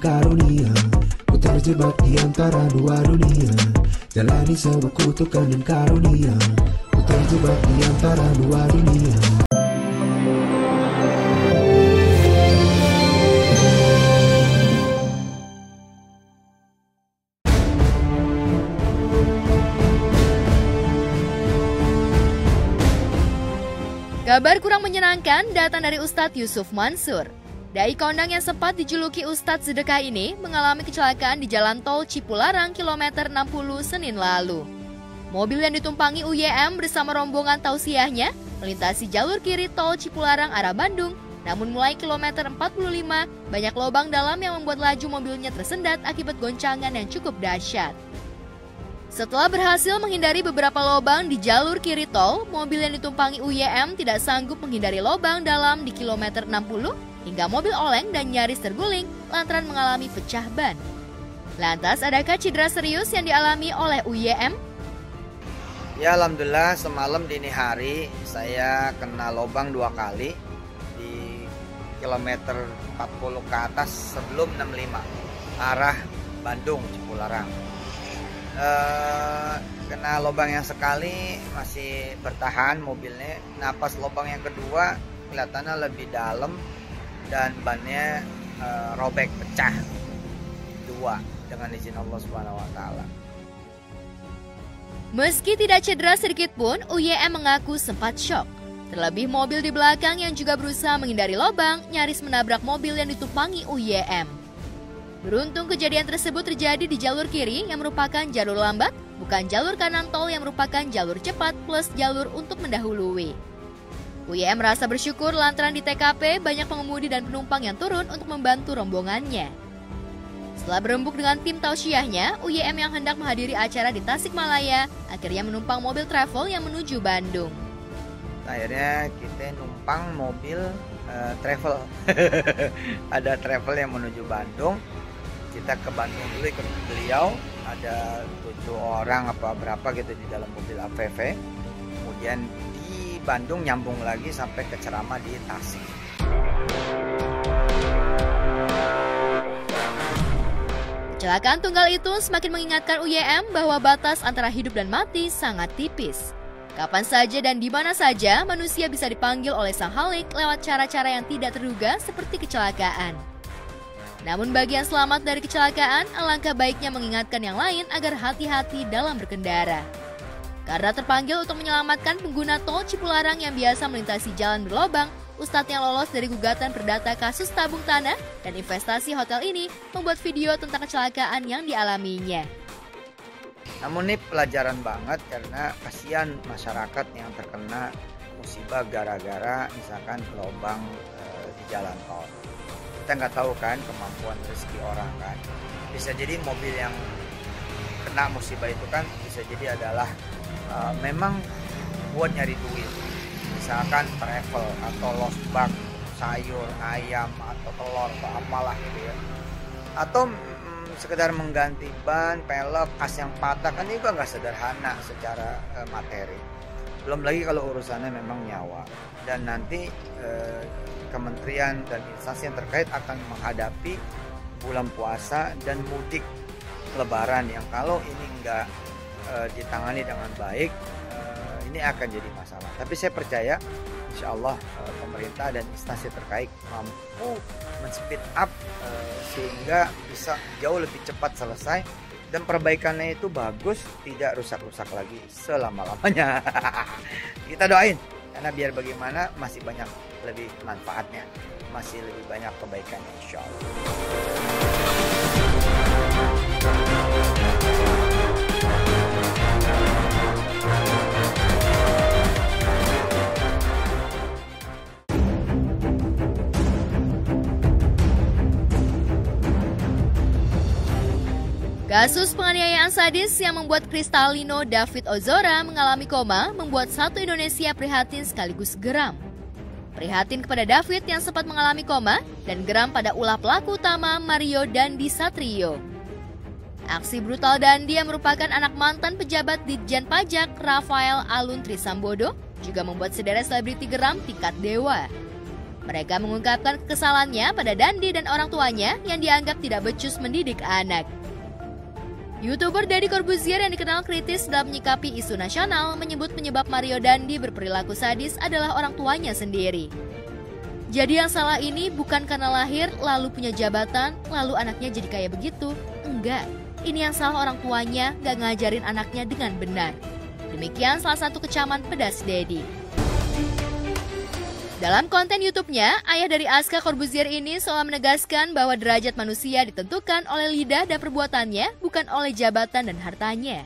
karunia. Ku terjebak di antara dua dunia, jalani sebuah kutukan dan karunia. Ku terjebak di antara dua dunia. Kabar kurang menyenangkan datang dari Ustadz Yusuf Mansur. Dai kondang yang sempat dijuluki Ustadz Sedekah ini mengalami kecelakaan di Jalan Tol Cipularang kilometer 60 Senin lalu. Mobil yang ditumpangi UYM bersama rombongan tausiahnya melintasi jalur kiri Tol Cipularang arah Bandung. Namun mulai kilometer 45, banyak lubang dalam yang membuat laju mobilnya tersendat akibat goncangan yang cukup dahsyat. Setelah berhasil menghindari beberapa lubang di jalur kiri tol, mobil yang ditumpangi UYM tidak sanggup menghindari lubang dalam di kilometer 60 hingga mobil oleng dan nyaris terguling lantaran mengalami pecah ban. Lantas, adakah cedera serius yang dialami oleh UYM? Ya, alhamdulillah semalam dini hari saya kena lubang 2 kali di kilometer 40 ke atas sebelum 65 arah Bandung Cipularang. Kena lubang yang sekali masih bertahan mobilnya. Nah, pas lubang yang kedua kelihatannya lebih dalam dan bannya robek, pecah 2 dengan izin Allah Subhanahu wa taala. Meski tidak cedera sedikit pun, UYM mengaku sempat syok. Terlebih mobil di belakang yang juga berusaha menghindari lubang nyaris menabrak mobil yang ditumpangi UYM. Beruntung kejadian tersebut terjadi di jalur kiri yang merupakan jalur lambat, bukan jalur kanan tol yang merupakan jalur cepat plus jalur untuk mendahului. UYM merasa bersyukur lantaran di TKP banyak pengemudi dan penumpang yang turun untuk membantu rombongannya. Setelah berembuk dengan tim tausiahnya, UYM yang hendak menghadiri acara di Tasikmalaya akhirnya menumpang mobil travel yang menuju Bandung. Akhirnya kita numpang mobil travel. Ada travel yang menuju Bandung. Kita ke Bandung dulu ikut beliau, ada 7 orang apa berapa gitu di dalam mobil AVV. Kemudian di Bandung nyambung lagi sampai ke ceramah di Tasik. Kecelakaan tunggal itu semakin mengingatkan UYM bahwa batas antara hidup dan mati sangat tipis. Kapan saja dan di mana saja manusia bisa dipanggil oleh Sang Khalik lewat cara-cara yang tidak terduga seperti kecelakaan. Namun bagi yang selamat dari kecelakaan, alangkah baiknya mengingatkan yang lain agar hati-hati dalam berkendara. Karena terpanggil untuk menyelamatkan pengguna tol Cipularang yang biasa melintasi jalan berlobang, Ustadz yang lolos dari gugatan perdata kasus tabung tanah dan investasi hotel ini membuat video tentang kecelakaan yang dialaminya. Namun ini pelajaran banget karena kasihan masyarakat yang terkena musibah gara-gara misalkan lubang di jalan tol. Kita nggak tahu kan kemampuan rezeki orang kan. Bisa jadi mobil yang kena musibah itu kan bisa jadi adalah memang buat nyari duit. Misalkan travel atau lost bag, sayur, ayam atau telur atau apalah gitu ya. Atau sekedar mengganti ban, pelek, as yang patah kan juga nggak sederhana secara materi. Belum lagi kalau urusannya memang nyawa. Dan nanti kementerian dan instansi yang terkait akan menghadapi bulan puasa dan mudik lebaran yang kalau ini nggak ditangani dengan baik, ini akan jadi masalah. Tapi saya percaya insya Allah pemerintah dan instansi terkait mampu men-speed up sehingga bisa jauh lebih cepat selesai dan perbaikannya itu bagus, tidak rusak-rusak lagi selama-lamanya. Kita doain karena biar bagaimana masih banyak lebih manfaatnya, masih lebih banyak kebaikannya insya Allah. Kasus penganiayaan sadis yang membuat Kristalino David Ozora mengalami koma membuat satu Indonesia prihatin sekaligus geram. Prihatin kepada David yang sempat mengalami koma dan geram pada ulah pelaku utama Mario Dandi Satrio. Aksi brutal Dandi yang merupakan anak mantan pejabat Ditjen Pajak Rafael Alun Trisambodo juga membuat sederet selebriti geram tingkat dewa. Mereka mengungkapkan kekesalannya pada Dandi dan orang tuanya yang dianggap tidak becus mendidik anak. YouTuber Deddy Corbuzier yang dikenal kritis dalam menyikapi isu nasional menyebut penyebab Mario Dandi berperilaku sadis adalah orang tuanya sendiri. Jadi yang salah ini bukan karena lahir lalu punya jabatan lalu anaknya jadi kayak begitu. Enggak, ini yang salah orang tuanya gak ngajarin anaknya dengan benar. Demikian salah satu kecaman pedas Deddy. Dalam konten YouTube-nya, ayah dari Aska Corbuzier ini seolah menegaskan bahwa derajat manusia ditentukan oleh lidah dan perbuatannya, bukan oleh jabatan dan hartanya.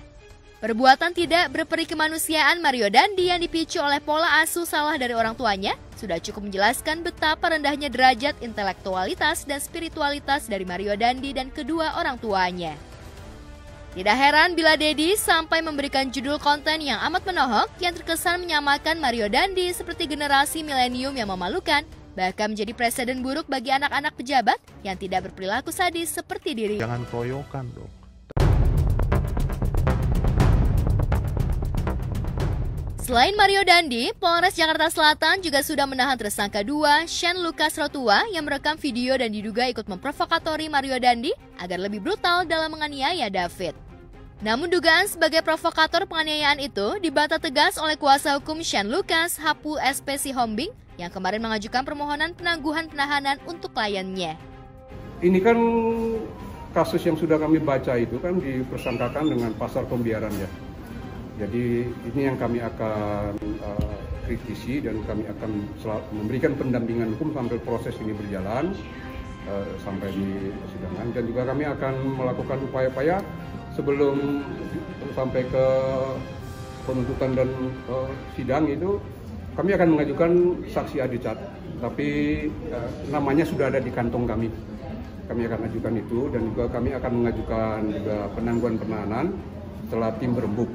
Perbuatan tidak berperi kemanusiaan Mario Dandi yang dipicu oleh pola asuh salah dari orang tuanya sudah cukup menjelaskan betapa rendahnya derajat intelektualitas dan spiritualitas dari Mario Dandi dan kedua orang tuanya. Tidak heran bila Deddy sampai memberikan judul konten yang amat menohok yang terkesan menyamakan Mario Dandi seperti generasi milenium yang memalukan, bahkan menjadi presiden buruk bagi anak-anak pejabat yang tidak berperilaku sadis seperti diri. Jangan keroyokan dong. Selain Mario Dandi, Polres Jakarta Selatan juga sudah menahan tersangka 2, Shane Lucas Rotua, yang merekam video dan diduga ikut memprovokatori Mario Dandi agar lebih brutal dalam menganiaya David. Namun dugaan sebagai provokator penganiayaan itu dibantah tegas oleh kuasa hukum Shane Lucas, Hapu SP Sihombing, yang kemarin mengajukan permohonan penangguhan penahanan untuk kliennya. Ini kan kasus yang sudah kami baca itu kan dipersangkakan dengan pasal pembiaran ya. Jadi ini yang kami akan kritisi dan kami akan memberikan pendampingan hukum sampai proses ini berjalan sampai di persidangan, dan juga kami akan melakukan upaya-upaya sebelum sampai ke penuntutan dan sidang itu kami akan mengajukan saksi adicat, tapi namanya sudah ada di kantong kami. Kami akan ajukan itu dan juga kami akan mengajukan juga penangguhan penahanan setelah tim berembuk.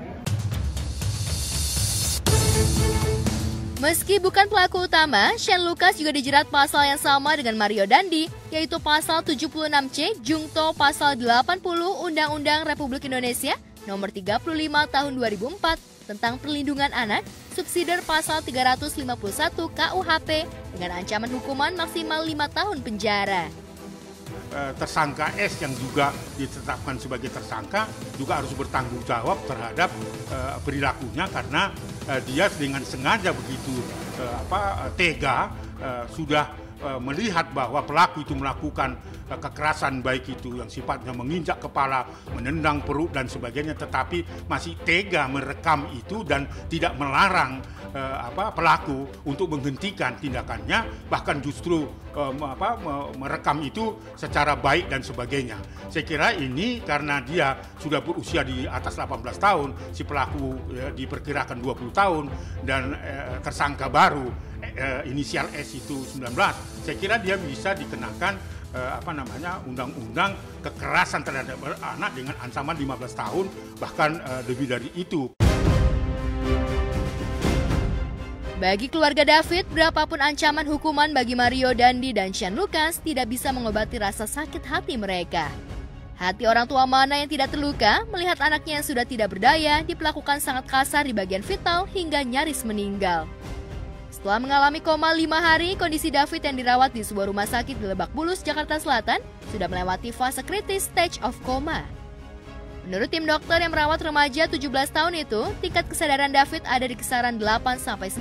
Meski bukan pelaku utama, Shane Lucas juga dijerat pasal yang sama dengan Mario Dandi, yaitu pasal 76C Jungto pasal 80 Undang-Undang Republik Indonesia nomor 35 tahun 2004 tentang perlindungan anak, subsidiar pasal 351 KUHP dengan ancaman hukuman maksimal 5 tahun penjara. Tersangka S yang juga ditetapkan sebagai tersangka juga harus bertanggung jawab terhadap perilakunya, karena dia dengan sengaja begitu tega sudah melihat bahwa pelaku itu melakukan kekerasan, baik itu yang sifatnya menginjak kepala, menendang perut dan sebagainya, tetapi masih tega merekam itu dan tidak melarang pelaku untuk menghentikan tindakannya, bahkan justru merekam itu secara baik dan sebagainya. Saya kira ini karena dia sudah berusia di atas 18 tahun, si pelaku diperkirakan 20 tahun dan tersangka baru inisial S itu 19. Saya kira dia bisa dikenakan undang-undang kekerasan terhadap anak dengan ancaman 15 tahun bahkan lebih dari itu. Bagi keluarga David, berapapun ancaman hukuman bagi Mario Dandi dan Shane Lucas tidak bisa mengobati rasa sakit hati mereka. Hati orang tua mana yang tidak terluka melihat anaknya yang sudah tidak berdaya diperlakukan sangat kasar di bagian vital hingga nyaris meninggal. Setelah mengalami koma 5 hari, kondisi David yang dirawat di sebuah rumah sakit di Lebak Bulus, Jakarta Selatan sudah melewati fase kritis stage of coma. Menurut tim dokter yang merawat remaja 17 tahun itu, tingkat kesadaran David ada di kisaran 8-9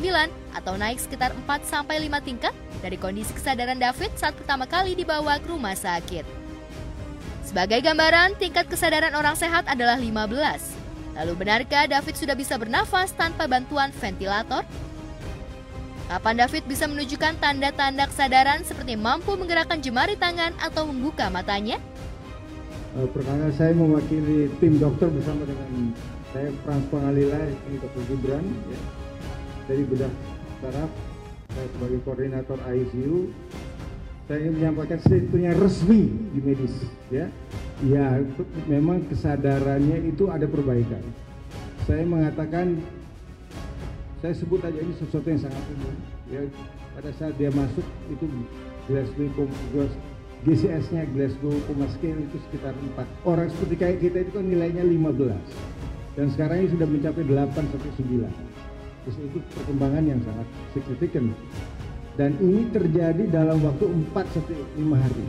atau naik sekitar 4-5 tingkat dari kondisi kesadaran David saat pertama kali dibawa ke rumah sakit. Sebagai gambaran, tingkat kesadaran orang sehat adalah 15. Lalu benarkah David sudah bisa bernafas tanpa bantuan ventilator? Kapan David bisa menunjukkan tanda-tanda kesadaran seperti mampu menggerakkan jemari tangan atau membuka matanya? Pertama saya mewakili tim dokter bersama dengan saya Frans Pangalila, ini Dr. Gibran ya. Dari bedah saraf, saya sebagai koordinator ICU. Saya ingin menyampaikan statementnya resmi di medis ya. Ya, memang kesadarannya itu ada perbaikan. Saya mengatakan, saya sebut aja ini sesuatu yang sangat umum ya. Pada saat dia masuk itu GCS-nya Glasgow Coma Scale itu sekitar 4. Orang seperti kayak kita itu kan nilainya 15. Dan sekarang ini sudah mencapai 8-9. Terus itu perkembangan yang sangat signifikan. Dan ini terjadi dalam waktu 4-5 hari.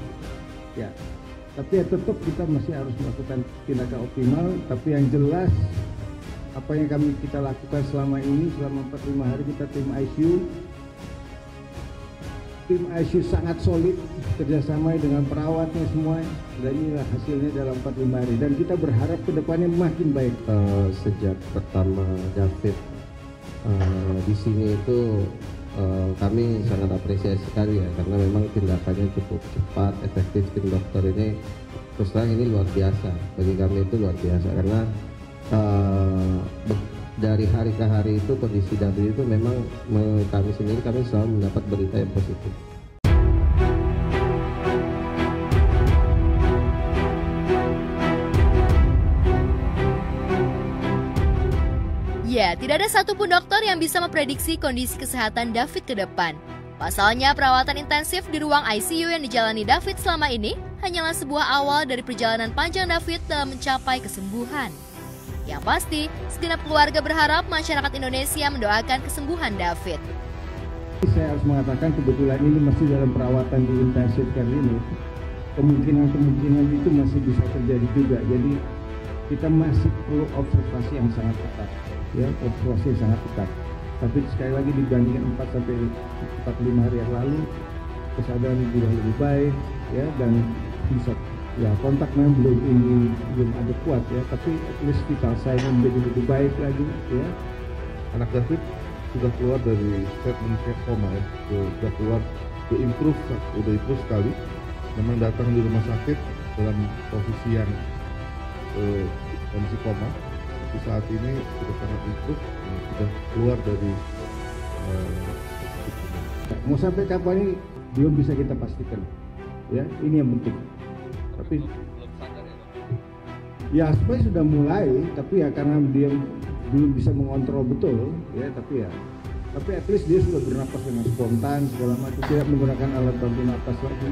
Ya. Tapi ya tetap kita masih harus melakukan tindakan optimal. Tapi yang jelas apa yang kita lakukan selama ini, selama 4-5 hari kita tim ICU sangat solid, kerjasama dengan perawatnya semua, dan inilah hasilnya dalam 4-5 hari. Dan kita berharap ke depannya makin baik. Sejak pertama David di sini itu kami sangat apresiasi sekali ya, karena memang tindakannya cukup cepat, efektif. Tim dokter ini terus terang ini luar biasa, bagi kami itu luar biasa, karena dari hari ke hari itu kondisi David itu memang kami selalu mendapat berita yang positif. Ya, tidak ada satupun dokter yang bisa memprediksi kondisi kesehatan David ke depan. Pasalnya, perawatan intensif di ruang ICU yang dijalani David selama ini hanyalah sebuah awal dari perjalanan panjang David dalam mencapai kesembuhan. Yang pasti, segenap keluarga berharap masyarakat Indonesia mendoakan kesembuhan David. Saya harus mengatakan kebetulan ini masih dalam perawatan di intensive care ini. Kemungkinan itu masih bisa terjadi juga. Jadi kita masih perlu observasi yang sangat ketat. Ya, observasi yang sangat ketat. Tapi sekali lagi dibandingkan 4-5 hari yang lalu, kesadaran sudah lebih baik, ya, dan bisa ya kontak memang belum ada kuat ya, tapi at least vital sign menjadi lebih baik lagi ya. Anak David sudah keluar dari statement koma ya, sudah keluar, sudah improve sekali. Memang datang di rumah sakit dalam posisi yang kondisi koma, tapi saat ini sudah sangat improve, sudah keluar dari mau sampai kapan ini belum bisa kita pastikan ya, ini yang penting. Tapi ya sebenarnya sudah mulai, tapi ya karena dia belum bisa mengontrol betul ya, tapi at least dia sudah bernapas dengan spontan segala macam, tidak menggunakan alat bantu napas lagi.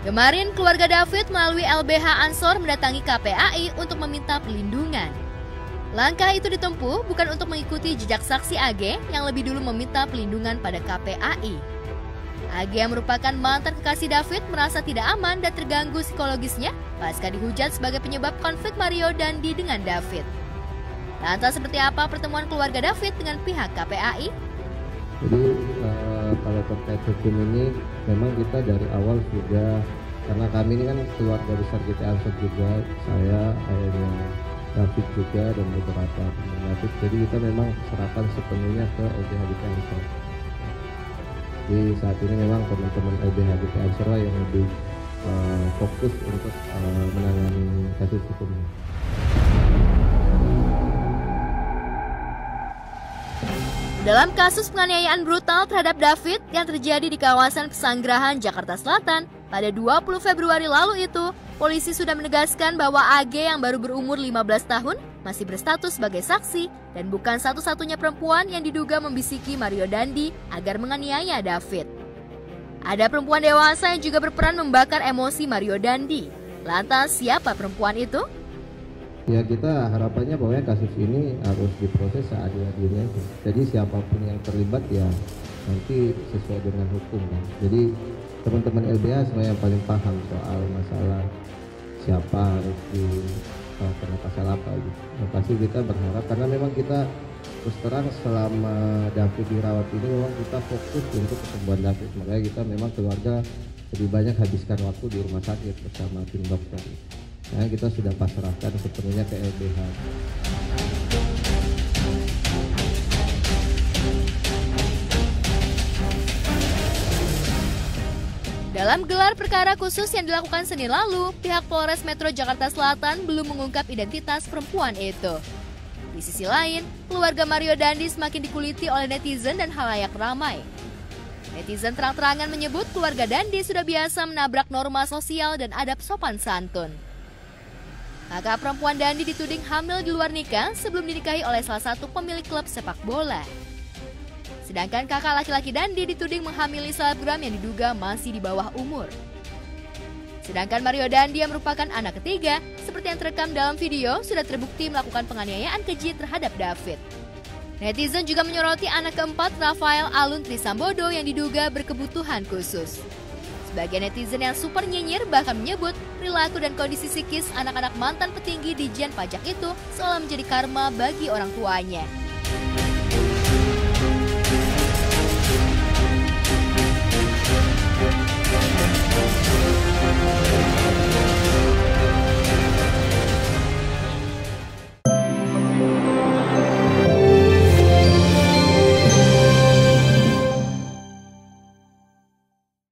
Kemarin keluarga David melalui LBH Ansor mendatangi KPAI untuk meminta perlindungan. Langkah itu ditempuh bukan untuk mengikuti jejak saksi AG yang lebih dulu meminta perlindungan pada KPAI. AG yang merupakan mantan kekasih David merasa tidak aman dan terganggu psikologisnya pasca dihujat sebagai penyebab konflik Mario Dandi dengan David. Lantas seperti apa pertemuan keluarga David dengan pihak KPAI? Jadi kalau terkait hukum ini memang kita dari awal sudah, karena kami ini kan keluarga besar GT Ansor juga, saya, ayahnya David juga dan beberapa teman David, jadi kita memang serahkan sepenuhnya ke LBH GT Ansor. Jadi saat ini memang teman-teman LBH GT Ansor lah yang lebih fokus untuk menangani kasus hukumnya. Dalam kasus penganiayaan brutal terhadap David yang terjadi di kawasan Pesanggerahan, Jakarta Selatan pada 20 Februari lalu itu, polisi sudah menegaskan bahwa AG yang baru berumur 15 tahun masih berstatus sebagai saksi dan bukan satu-satunya perempuan yang diduga membisiki Mario Dandi agar menganiaya David. Ada perempuan dewasa yang juga berperan membakar emosi Mario Dandi. Lantas siapa perempuan itu? Ya, kita harapannya bahwa kasus ini harus diproses seadil-adilnya. Jadi siapapun yang terlibat ya nanti sesuai dengan hukum kan. Jadi teman-teman LBH semua yang paling paham soal masalah siapa harus kena pasal apa gitu. Nah, pasti kita berharap, karena memang kita terus terang selama David dirawat ini memang kita fokus untuk kesembuhan David. Makanya kita memang keluarga lebih banyak habiskan waktu di rumah sakit bersama tim dokter. Nah, kita sudah pasrahkan sepenuhnya ke LBH. Dalam gelar perkara khusus yang dilakukan Senin lalu, pihak Polres Metro Jakarta Selatan belum mengungkap identitas perempuan itu. Di sisi lain, keluarga Mario Dandi semakin dikuliti oleh netizen dan halayak ramai. Netizen terang-terangan menyebut keluarga Dandi sudah biasa menabrak norma sosial dan adab sopan santun. Kakak perempuan Dandi dituding hamil di luar nikah sebelum dinikahi oleh salah satu pemilik klub sepak bola. Sedangkan kakak laki-laki Dandi dituding menghamili selebgram yang diduga masih di bawah umur. Sedangkan Mario Dandi yang merupakan anak ketiga, seperti yang terekam dalam video, sudah terbukti melakukan penganiayaan keji terhadap David. Netizen juga menyoroti anak keempat Rafael Alun Trisambodo yang diduga berkebutuhan khusus. Sebagian netizen yang super nyinyir bahkan menyebut perilaku dan kondisi psikis anak-anak mantan petinggi Ditjen Pajak itu seolah menjadi karma bagi orang tuanya.